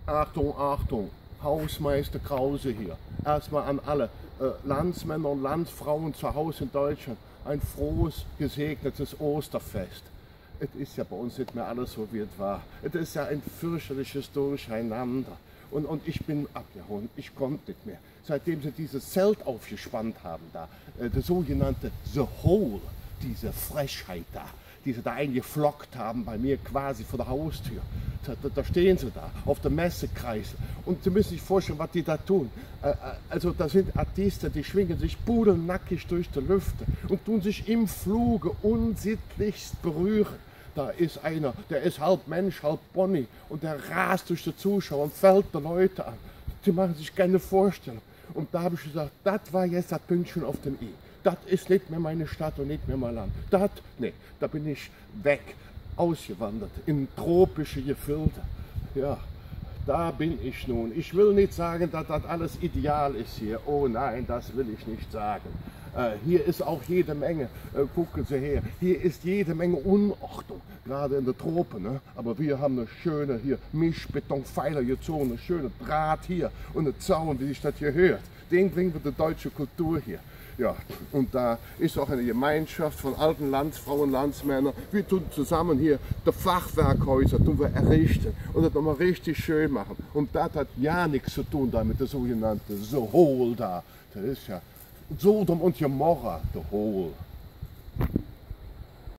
Achtung, Achtung, Hausmeister Krause hier. Erstmal an alle Landsmänner und Landsfrauen zu Hause in Deutschland ein frohes, gesegnetes Osterfest. Es ist ja bei uns nicht mehr alles so, wie es war. Es ist ja ein fürchterliches Durcheinander. Und ich bin abgehauen, ich konnte nicht mehr. Seitdem sie dieses Zelt aufgespannt haben da, der sogenannte The Hole, diese Frechheit da, die sie da eingeflockt haben bei mir quasi vor der Haustür. Da stehen sie da, auf der Messekreis. Und Sie müssen sich vorstellen, was die da tun. Also da sind Artisten, die schwingen sich pudelnackig durch die Lüfte und tun sich im Fluge unsittlichst berühren. Da ist einer, der ist halb Mensch, halb Bonnie und der rast durch die Zuschauer und fällt die Leute an. Die machen sich keine Vorstellung. Und da habe ich gesagt, das war jetzt das Pünktchen auf dem I. Das ist nicht mehr meine Stadt und nicht mehr mein Land. Nee, da bin ich weg, ausgewandert in tropische Gefilde. Ja, da bin ich nun. Ich will nicht sagen, dass das alles ideal ist hier. Oh nein, das will ich nicht sagen. Hier ist auch jede Menge, gucken Sie her, hier ist jede Menge Unordnung, gerade in der Tropen. Ne? Aber wir haben eine schöne hier Mischbetonpfeiler gezogen, eine schöne Draht hier und eine Zaun, wie sich das hier hört. Den bringen wir die deutsche Kultur hier. Ja, und da ist auch eine Gemeinschaft von alten Landsfrauen, Landsmännern. Wir tun zusammen hier die Fachwerkhäuser tun wir errichten und das nochmal richtig schön machen. Und das hat ja nichts zu tun da mit der sogenannten The Hole da. Das ist ja Sodom und Gomorra, The Hole.